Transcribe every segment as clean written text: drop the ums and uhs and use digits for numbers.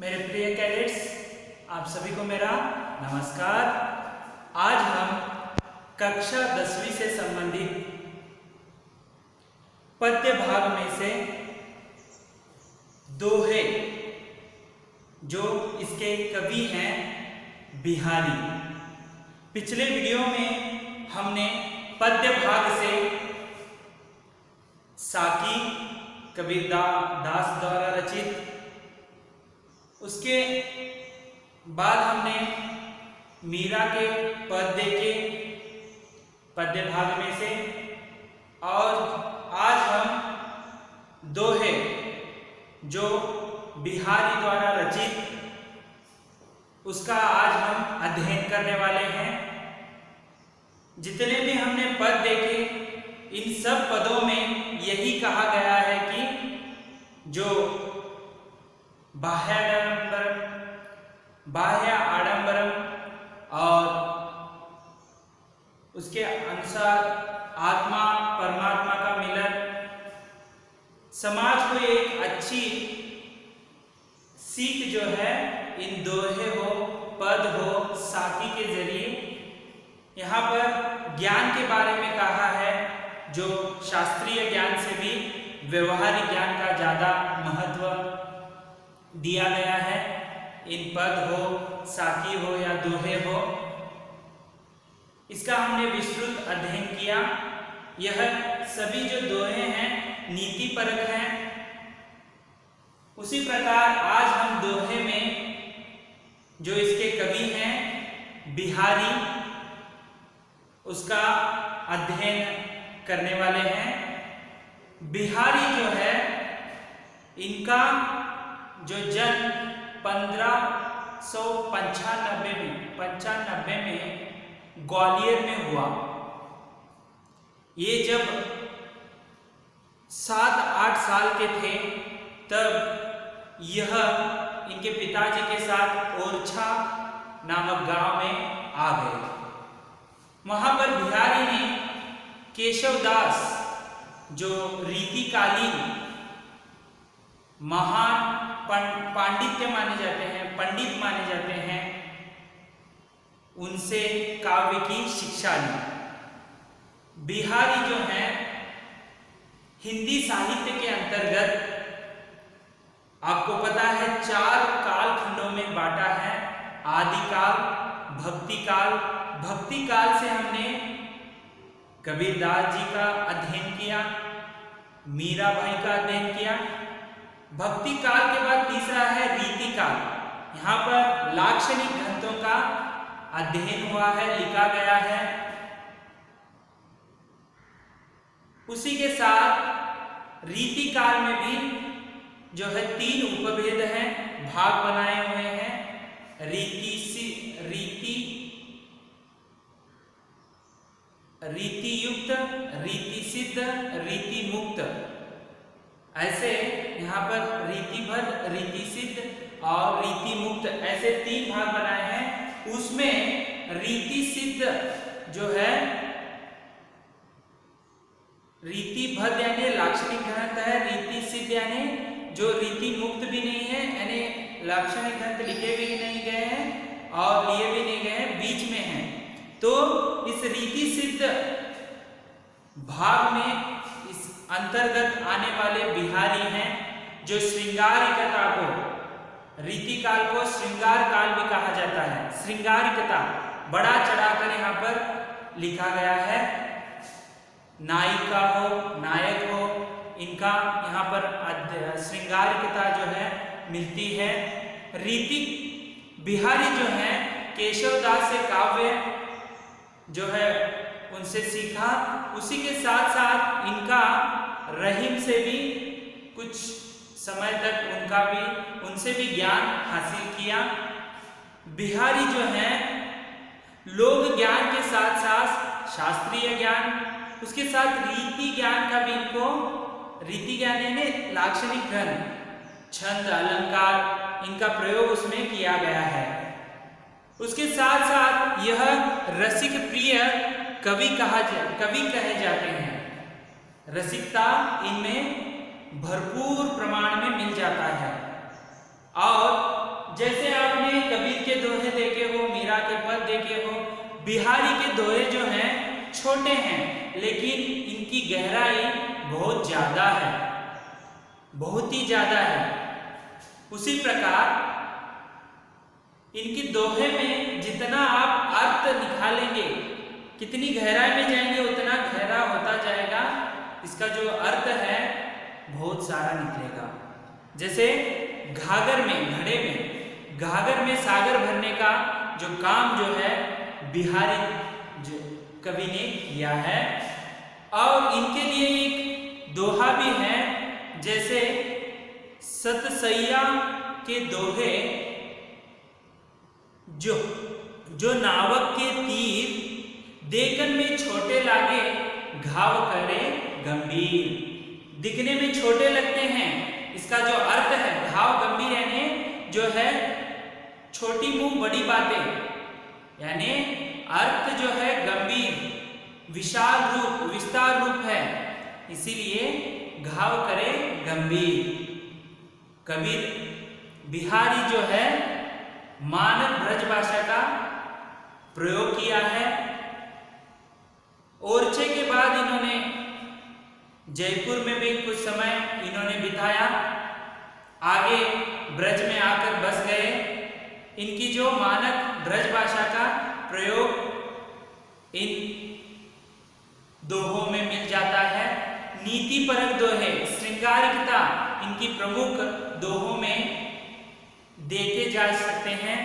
मेरे प्रिय कैडेट्स, आप सभी को मेरा नमस्कार। आज हम कक्षा 10वीं से संबंधित पद्य भाग में से दोहे, जो इसके कवि हैं बिहारी। पिछले वीडियो में हमने पद्य भाग से साकी कबीरदास द्वारा रचित, उसके बाद हमने मीरा के पद देखे पद्य भाग में से, और आज हम दोहे जो बिहारी द्वारा रचित, उसका आज हम अध्ययन करने वाले हैं। जितने भी हमने पद देखे, इन सब पदों में यही कहा गया है कि जो बाह्य आडंबरम और उसके अनुसार आत्मा परमात्मा का मिलन, समाज को एक अच्छी सीख जो है इन दोहे हो, पद हो, साकी के जरिए यहाँ पर ज्ञान के बारे में कहा है, जो शास्त्रीय ज्ञान से भी व्यवहारिक ज्ञान का ज़्यादा महत्व दिया गया है। इन पद हो, साकी हो या दोहे हो, इसका हमने विस्तृत अध्ययन किया। यह सभी जो दोहे हैं नीति परक हैं। उसी प्रकार आज हम दोहे में जो इसके कवि हैं बिहारी, उसका अध्ययन करने वाले हैं। बिहारी जो है, इनका जो जन्म 1595 में ग्वालियर में हुआ। ये जब 7-8 साल के थे, तब यह इनके पिताजी के साथ ओरछा नामक गांव में आ गए। वहां पर बिहारी ने केशवदास, जो रीतिकालीन महान पांडित्य माने जाते हैं, पंडित माने जाते हैं, उनसे काव्य की शिक्षा ली। बिहारी जो हैं हिंदी साहित्य के अंतर्गत, आपको पता है, 4 कालखंडों में बांटा है। आदिकाल, भक्तिकाल। भक्तिकाल से हमने कबीरदास जी का अध्ययन किया, मीराबाई का अध्ययन किया। भक्ति काल के बाद तीसरा है रीतिकाल। यहाँ पर लाक्षणिक ग्रंथों का अध्ययन हुआ है, लिखा गया है। उसी के साथ रीतिकाल में भी जो है 3 उपभेद हैं, भाग बनाए हुए हैं। रीति युक्त, रीति सिद्ध, रीति मुक्त। ऐसे यहाँ पर रीतिबद्ध, रीति सिद्ध और रीति मुक्त, ऐसे 3 भाग बनाए हैं। उसमें रीति सिद्ध जो है, रीतिबद्ध यानी लाक्षणिक ग्रंथ है, रीति सिद्ध यानी जो रीति मुक्त भी नहीं है, यानी लाक्षणिक ग्रंथ लिखे भी नहीं गए हैं और लिए भी नहीं गए हैं, बीच में हैं। तो इस रीति सिद्ध भाग में अंतर्गत आने वाले बिहारी हैं, जो श्रृंगारिकता को, रीतिकाल को श्रृंगार काल भी कहा जाता है। श्रृंगारिकता बड़ा चढ़ाकर यहाँ पर लिखा गया है। नायिका हो, नायक हो, इनका यहाँ पर श्रृंगारिकता जो है मिलती है। बिहारी जो है केशवदास से काव्य जो है उनसे सीखा। उसी के साथ साथ इनका रहीम से भी कुछ समय तक उनसे भी ज्ञान हासिल किया। बिहारी जो है लोक ज्ञान के साथ साथ शास्त्रीय ज्ञान, उसके साथ रीति ज्ञान का भी इनको, रीति ज्ञान यानी लाक्षणिक ग्रंथ, छंद, अलंकार, इनका प्रयोग उसमें किया गया है। उसके साथ साथ यह रसिक प्रिय कवि कहे जाते हैं। रसिकता इनमें भरपूर प्रमाण में मिल जाता है। और जैसे आपने कबीर के दोहे देखे हो, मीरा के पद देखे हो, बिहारी के दोहे जो हैं छोटे हैं, लेकिन इनकी गहराई बहुत ज़्यादा है, बहुत ही ज़्यादा है। उसी प्रकार इनके दोहे में जितना आप अर्थ निकालेंगे, कितनी गहराई में जाएंगे, उतना गहरा होता जाएगा। इसका जो अर्थ है बहुत सारा निकलेगा। जैसे घाघर में, घड़े में, घाघर में सागर भरने का जो काम जो है बिहारी जो कवि ने किया है। और इनके लिए एक दोहा भी है, जैसे सतसैया के दोहे, जो नावक के तीर देखन में छोटे लागे, घाव करे गंभीर। दिखने में छोटे लगते हैं, इसका जो अर्थ है घाव गंभीर यानी जो है छोटी मुंह बड़ी बातें, यानी अर्थ जो है गंभीर, विशाल रूप, विस्तार रूप है, इसीलिए घाव करे गंभीर। कबीर बिहारी जो है मानव ब्रज भाषा का प्रयोग किया है। ओरछे के बाद इन्होंने जयपुर में भी कुछ समय इन्होंने बिताया, आगे ब्रज में आकर बस गए। इनकी जो मानक ब्रज भाषा का प्रयोग इन दोहों में मिल जाता है। नीति परक दोहे, श्रृंगारिकता इनकी प्रमुख दोहों में देखे जा सकते हैं।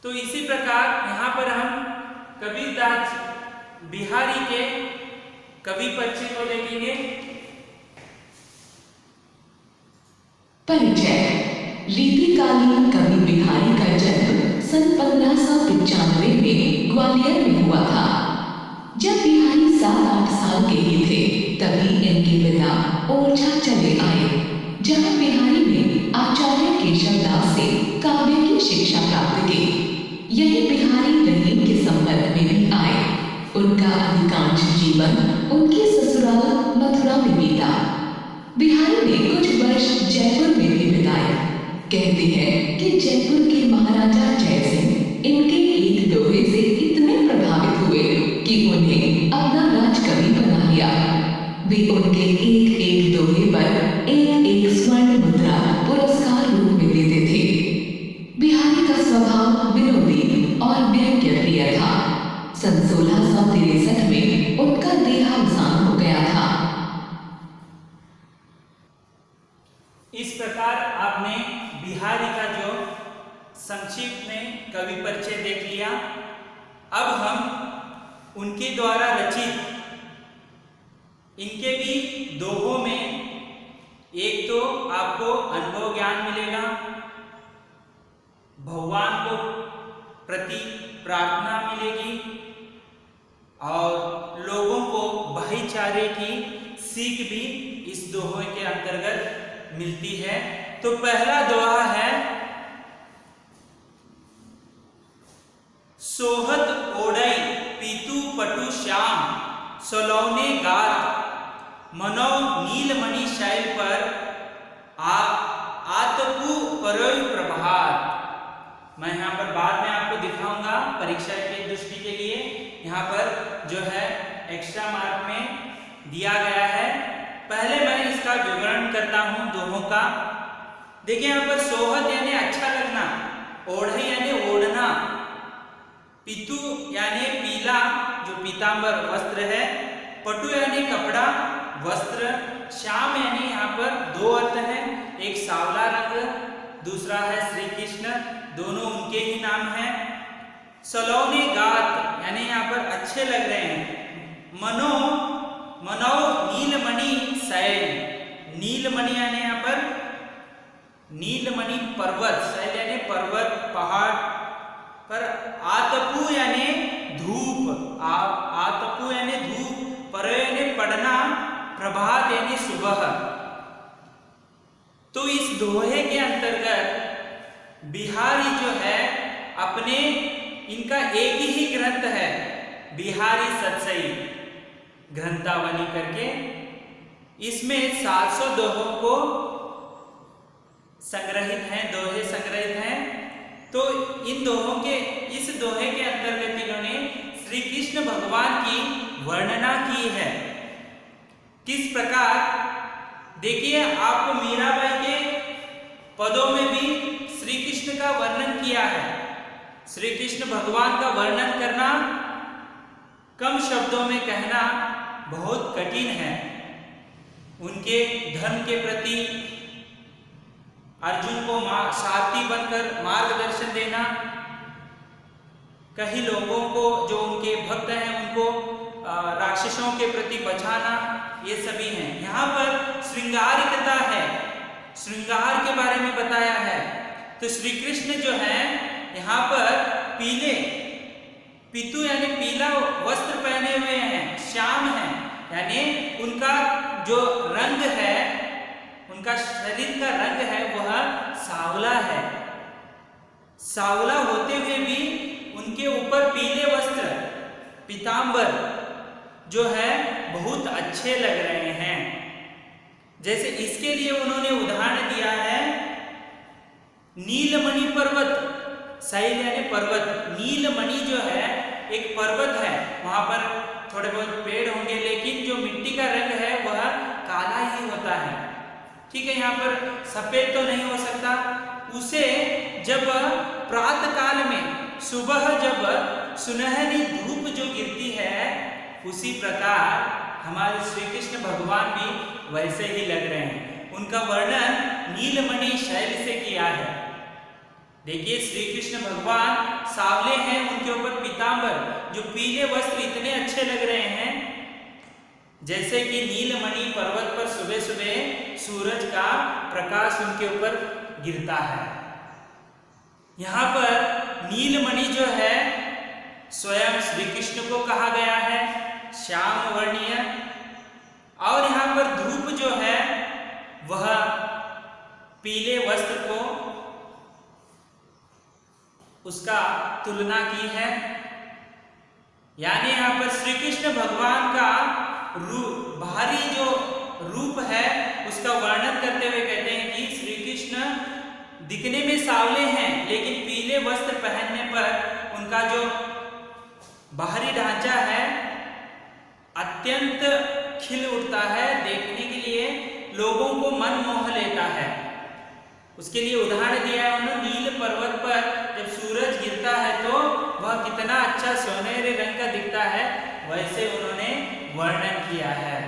तो इसी प्रकार यहाँ पर हम कबीरदास बिहारी के कवि परिचय को देखेंगे। परिचय। रीतिकालीन कवि बिहारी का जन्म सन 1595 में ग्वालियर में हुआ था। जब बिहारी 7-8 साल के ही थे, तभी इनके पिता ओरछा चले आए, जहाँ बिहारी ने आचार्य केशवदास से काव्य की शिक्षा प्राप्त की। यही बिहारी रहीम के संपर्क में भी आए। उनका अधिकांश जीवन उनके ससुराल मथुरा में बीता। बिहारी ने कुछ वर्ष जयपुर में भी बिताए। कहते हैं कि जयपुर के महाराजा जयसिंह इनके एक दोहे से इतने प्रभावित हुए कि उन्हें अपना राजकवि बना लिया। वे उनके एक एक दोहे पर एक स्वर्ण मुद्रा पुरस्कार रूप में देते थे। बिहारी का स्वभाव विनोदी और व्यंग्य प्रिय था। सन 1663 में उनका देहावसान हो गया था। इस प्रकार आपने बिहारी का जो संक्षिप्त में कवि परिचय देख लिया। अब हम उनके द्वारा रचित इनके भी दोहों में एक तो आपको अनुभव ज्ञान मिलेगा, भगवान को प्रति प्रार्थना मिलेगी और लोगों को भाईचारे की सीख भी इस दोहे के अंतर्गत मिलती है। तो पहला दोहा है, सोहत ओढ़ई पीतू पटु श्याम सोलौने गात, मनो नीलमणि शैल पर आतपु परोय प्रभात। मैं यहाँ पर बाद में आपको दिखाऊंगा परीक्षा की दृष्टि के लिए। यहाँ पर जो है एक्स्ट्रा मार्क में दिया गया है। पहले मैं इसका विवरण करता हूँ दोहों का। देखिए यहाँ पर सोहत यानी अच्छा लगना, ओढ़ई यानी ओढ़ना, पीतू यानी पीला जो पीतांबर वस्त्र है, पटु यानी कपड़ा वस्त्र, श्याम यानी यहाँ पर दो अर्थ हैं, एक सांवला रंग, दूसरा है श्री कृष्ण, दोनों उनके ही नाम हैं। सलौने गात यानी यहाँ पर अच्छे लग रहे हैं। मनो नीलमणि शैल, नीलमणि यानी यहाँ पर नीलमणि पर्वत, शैल यानी पर्वत पहाड़ पर, आतपु यानी धूप, आतपु यानी धूप, पर यानी पढ़ना, प्रभात यानी सुबह। तो इस दोहे के अंतर्गत बिहारी जो है अपने, इनका एक ही ग्रंथ है बिहारी सतसई ग्रंथावली करके, इसमें 700 दोहों को संग्रहित हैं, दोहे संग्रहित हैं। तो इन दोहों के, इस दोहे के अंतर्गत इन्होंने श्री कृष्ण भगवान की वर्णना की है। किस प्रकार, देखिए आपको मीराबाई के पदों में भी श्री कृष्ण का वर्णन किया है। श्री कृष्ण भगवान का वर्णन करना, कम शब्दों में कहना बहुत कठिन है। उनके धर्म के प्रति अर्जुन को सारथी बनकर मार्गदर्शन देना, कई लोगों को जो उनके भक्त हैं उनको राक्षसों के प्रति बचाना, ये सभी हैं। यहाँ पर श्रृंगारिकता है, श्रृंगार के बारे में बताया है। तो श्री कृष्ण जो है यहाँ पर पीले, पीतू यानी पीला वस्त्र पहने हुए हैं, श्याम है, यानी उनका जो रंग है, उनका शरीर का रंग है वह सांवला है। सांवला होते हुए भी उनके ऊपर पीले वस्त्र, पीतांबर जो है बहुत अच्छे लग रहे हैं। जैसे इसके लिए उन्होंने उदाहरण दिया है नीलमणि पर्वत, शैल यानी पर्वत, नीलमणि जो है एक पर्वत है, वहां पर थोड़े बहुत पेड़ होंगे लेकिन जो मिट्टी का रंग है वह काला ही होता है। ठीक है, यहाँ पर सफेद तो नहीं हो सकता। उसे जब प्रातः काल में, सुबह जब सुनहरी धूप जो गिरती है, उसी प्रकार हमारे श्री कृष्ण भगवान भी वैसे ही लग रहे हैं। उनका वर्णन नीलमणि शैल से किया है। देखिए श्री कृष्ण भगवान सांवले हैं, उनके ऊपर पीतांबर जो पीले वस्त्र इतने अच्छे लग रहे हैं, जैसे कि नीलमणि पर्वत पर सुबह सुबह सूरज का प्रकाश उनके ऊपर गिरता है। यहाँ पर नीलमणि जो है स्वयं श्री कृष्ण को कहा गया है, श्याम वर्णीय, और यहाँ पर धूप जो है वह पीले वस्त्र को उसका तुलना की है। यानी यहाँ पर श्री कृष्ण भगवान का रूप, बाहरी जो रूप है उसका वर्णन करते हुए कहते हैं कि श्री कृष्ण दिखने में सांवले हैं, लेकिन पीले वस्त्र पहनने पर उनका जो बाहरी ढांचा है अत्यंत खिल उठता है, देखने के लिए लोगों को मन मोह लेता है। उसके लिए उदाहरण दिया है उन्होंने, नील पर्वत पर जब सूरज गिरता है तो वह कितना अच्छा सुनहरे रंग का दिखता है, वैसे उन्होंने वर्णन किया है।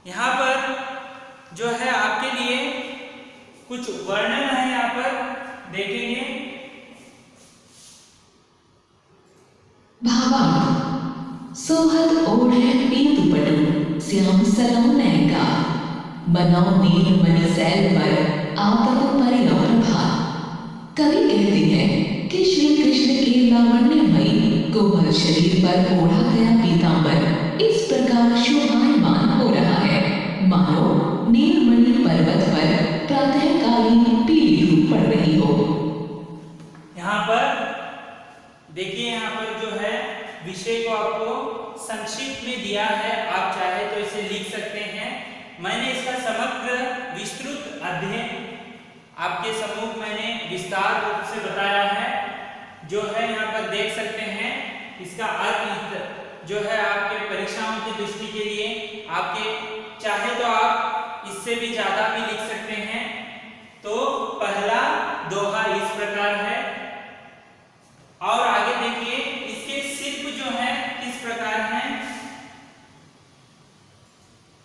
यहाँ पर जो है आपके लिए कुछ वर्णन है, यहाँ पर देखेंगे। भावार्थ, सोहद ओढ़े पीतु पटु श्याम सलोने का, बनाओ नील मणि सैल पर आपद परियो प्रभा। कवि कहते हैं कि श्री कृष्ण के लावण्यमयी कोमल शरीर पर ओढ़ा गया पीतांबर इस प्रकार शोभायमान हो रहा है मानो नीलमणि पर्वत पर प्रातःकालीन पीली धूप पड़ रही हो। यहाँ पर देखिए, यहाँ पर जो है विषय को आपको संक्षिप्त में दिया है, आप चाहे तो इसे लिख सकते हैं। मैंने इसका समग्र विस्तृत अध्ययन आपके सम्मुख मैंने विस्तार रूप से बताया है, जो है यहाँ पर देख सकते हैं। इसका अर्थ जो है आपके परीक्षाओं की दृष्टि के लिए, आपके चाहे तो आप इससे भी ज्यादा भी लिख सकते हैं। तो पहला दोहा इस प्रकार है, और आगे देखिए इसके शिल्प जो है किस प्रकार हैं।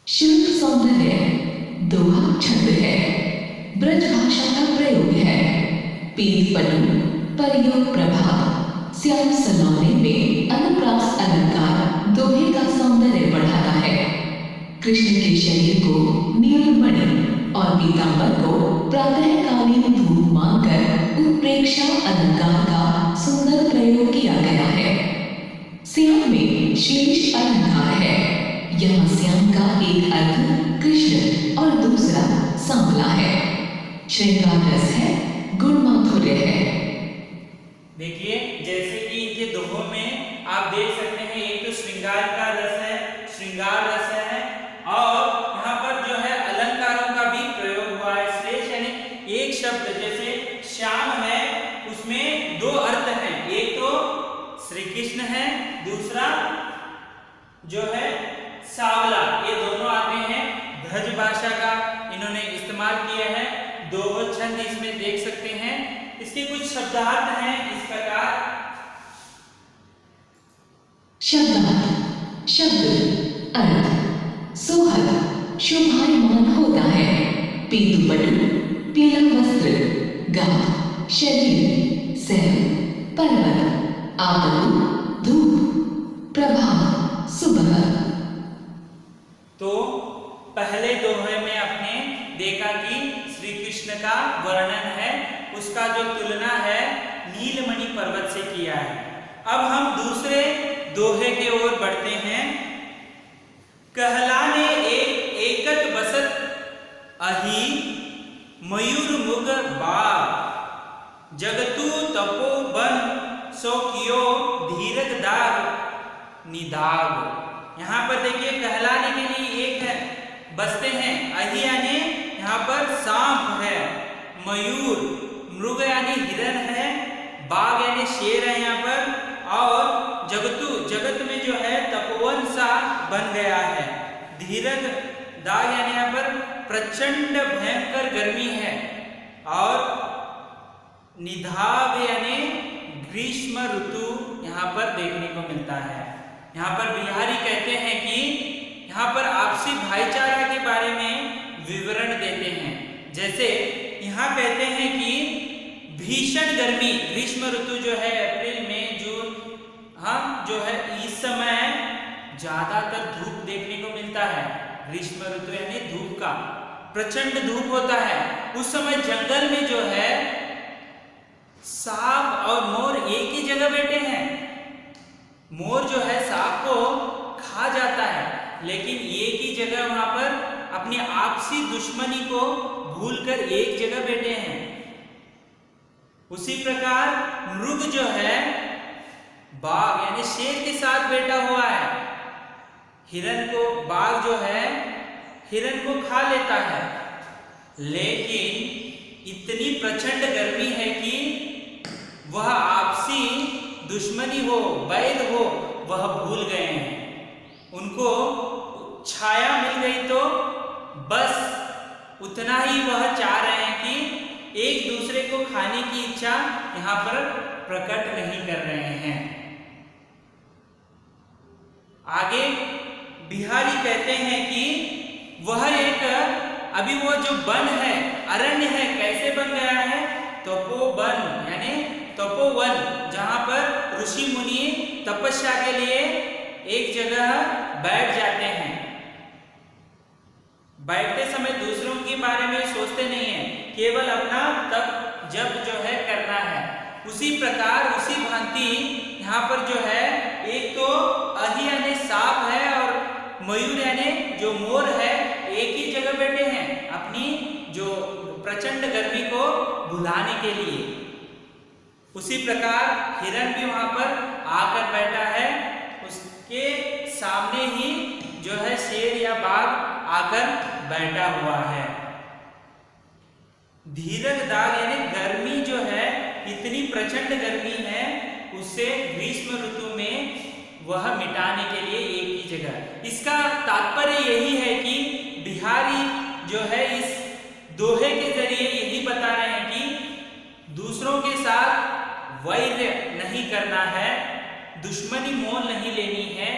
शिल्प सौंदर्य दोहा छंद है, ब्रज भाषा का प्रयोग है। पीत पटु परियोग प्रभाव, श्याम सलोने में अनुप्रास अलंकार दोहे का सौंदर्य बढ़ाता है। कृष्ण के शरीर को नीलमणि और पीतांबर को प्रातःकालीन धूप मानकर उत्प्रेक्षा अलंकार का सुंदर प्रयोग किया गया है। श्याम में शीर्ष अलंकार है। यहाँ श्याम का एक अर्थ कृष्ण और दूसरा सांवला है। श्रृंगार रस है, गुण माधुर्य है। देखिए जैसे कि इनके दोहों में आप देख सकते हैं, एक तो श्रृंगार का रस है, श्रृंगार रस है, और यहाँ पर जो है अलंकारों का भी प्रयोग हुआ है। श्लेष यानी श्री कृष्ण है, दूसरा जो है सांवला, ये दोनों आते हैं ब्रज भाषा का इन्होंने इस्तेमाल किया है। दो छंद इसमें देख सकते हैं। इसके कुछ शब्दार्थ हैं इस प्रकार। शब्दार्थ, शब्द, अर्थ, सोहर, शोभायमान होता है। पीतुपटु, पीला वस्त्र, गाध, शरीर, सह, पर्वत, आपतु, धूप, प्रभात, सुबह। तो पहले दोहे में आपने देखा कि श्री कृष्ण का वर्णन है, उसका जो तुलना है नीलमणि पर्वत से किया है। अब हम दूसरे दोहे के ओर बढ़ते हैं। कहलाने एकट बसत अहि मयूर मुग बाग, जगतु तपो बन सो कियो धीरज दाग निदाग। यहाँ पर देखिए कहलाने के लिए एक है, बसते हैं, अहि यानी यहाँ पर सांप है, मयूर, मृग यानी हिरण है, बाघ यानी शेर है यहाँ पर, और जगतु, जगत में जो है तपोवन सा बन गया है, धीरज दाग यानी यहाँ पर प्रचंड भयंकर गर्मी है, और निधाग यानी ग्रीष्म ऋतु यहाँ पर देखने को मिलता है। यहाँ पर बिहारी कहते हैं कि यहाँ पर आपसी भाईचारा के बारे में विवरण देते हैं। जैसे यहाँ कहते हैं कि भीषण गर्मी, ग्रीष्म ऋतु जो है अप्रैल मई जून, हाँ जो है इस समय ज्यादातर धूप देखने को मिलता है। ग्रीष्म ऋतु यानी धूप का, प्रचंड धूप होता है। उस समय जंगल में जो है सांप और मोर एक ही जगह बैठे हैं। मोर जो है सांप को खा जाता है, लेकिन एक ही जगह वहां पर अपनी आपसी दुश्मनी को भूलकर एक जगह बैठे हैं। उसी प्रकार मृग जो है बाघ यानी शेर के साथ बैठा हुआ है। हिरण को, बाघ जो है हिरण को खा लेता है, लेकिन इतनी प्रचंड गर्मी है कि वह आपसी दुश्मनी हो, बैर हो, वह भूल गए हैं। उनको छाया मिल गई तो बस उतना ही वह चाह रहे हैं कि एक दूसरे को खाने की इच्छा यहाँ पर प्रकट नहीं कर रहे हैं। आगे बिहारी कहते हैं कि वह एक, अभी वो जो वन है, अरण्य है, कैसे बन गया है? तपोवन यानी तपोवन, जहां पर ऋषि मुनि तपस्या के लिए एक जगह बैठ जाते हैं। बैठते समय दूसरों के बारे में सोचते नहीं है, केवल अपना तप जप जो है करना है। उसी प्रकार, उसी भांति यहाँ पर जो है एक तो अहि यानी सांप है और मयूर यानी जो मोर है, एक ही जगह बैठे हैं अपनी जो प्रचंड गर्मी को भुलाने के लिए। उसी प्रकार हिरण भी वहां पर आकर बैठा है, उसके सामने ही जो है शेर या बाघ आकर बैठा हुआ है। धीरज दाग यानी गर्मी जो है, इतनी प्रचंड गर्मी है, उससे ग्रीष्म ऋतु में वह मिटाने के लिए एक ही जगह। इसका तात्पर्य यही है कि बिहारी जो है इस दोहे के जरिए यही बता रहे हैं कि दूसरों के साथ वैर नहीं करना है, दुश्मनी मोल नहीं लेनी है।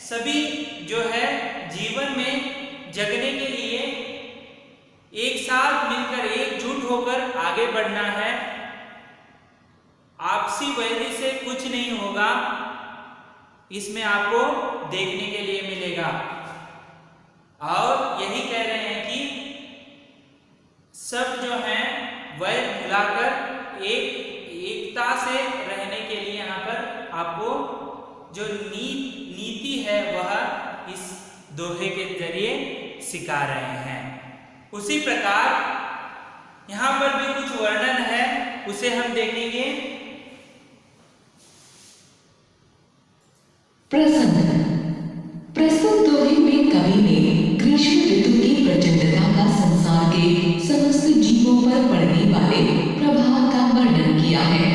सभी जो है जीवन में जगने के लिए एक साथ मिलकर, एकजुट होकर आगे बढ़ना है। आपसी वैर से कुछ नहीं होगा, इसमें आपको देखने के लिए मिलेगा। और यही कह रहे हैं कि सब जो है वैर भुलाकर एकता से रहने के लिए यहाँ पर आपको जो नीति है वह इस दोहे के जरिए सिखा रहे हैं। उसी प्रकार यहाँ पर भी कुछ वर्णन है, उसे हम देखेंगे। प्रसंग। प्रस्तुत दोहे में कवि ने ग्रीष्म ऋतु की प्रचंडता का संसार के समस्त जीवों पर पड़ने वाले प्रभाव का वर्णन किया है।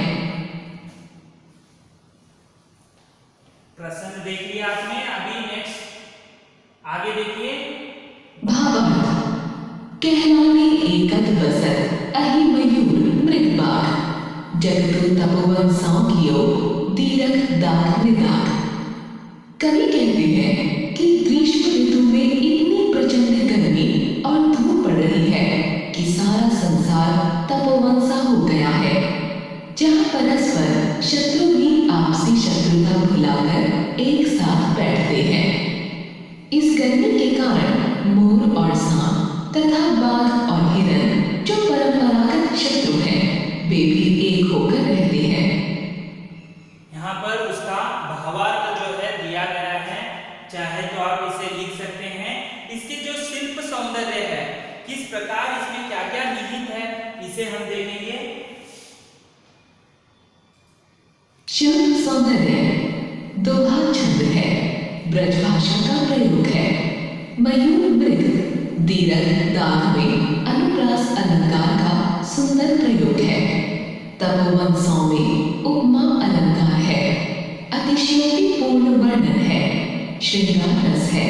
कहलावे एकत बसत अहि मयूर मृगबाग जगतु तपोवन सांगियो दीरक दाग विदाग। कवि कहते हैं कि ग्रीष्म ऋतु में इतनी प्रचंड गर्मी और धूप पड़ रही है कि सारा संसार तपोवन सा हो गया है, जहाँ परस्पर शत्रु भी आपसी शत्रुता भुलाकर एक साथ बैठते हैं। इस गर्मी के कारण मोर और सांप तथा बाघ और हिरन जो परंपरागत शत्रु हैं, वे भी एक होकर रहते हैं। यहाँ पर उसका भावार्थ जो है दिया गया है, चाहे तो आप इसे लिख सकते हैं। इसके जो शिल्प सौंदर्य है, किस प्रकार इसमें क्या क्या निहित है, इसे हम देखेंगे। शिल्प सौंदर्य दोहा छंद है, ब्रजभाषा का प्रयोग है। मयूर मृग दीरक दाग में अनुप्रास अलंकार का सुंदर प्रयोग है। तपोवन सौ में उपमा अलंकार है, अतिशयोक्ति पूर्ण वर्णन है, श्रृंगार रस है,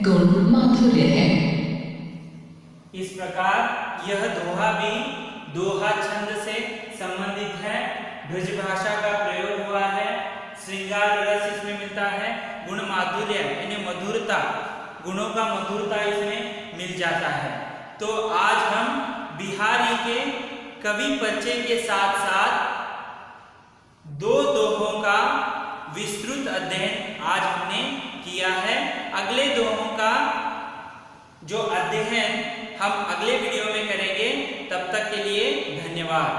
गुण माधुर्य है। इस प्रकार यह दोहा भी दोहा छंद से संबंधित है। ब्रजभाषा का प्रयोग हुआ है, श्रृंगार रस इसमें मिलता है, गुण माधुर्य यानी मधुरता, गुणों का मधुरता इसमें मिल जाता है। तो आज हम बिहारी के कवि परिचय के साथ साथ दो दोहों का विस्तृत अध्ययन आज हमने किया है। अगले दोहों का जो अध्ययन हम अगले वीडियो में करेंगे। तब तक के लिए धन्यवाद।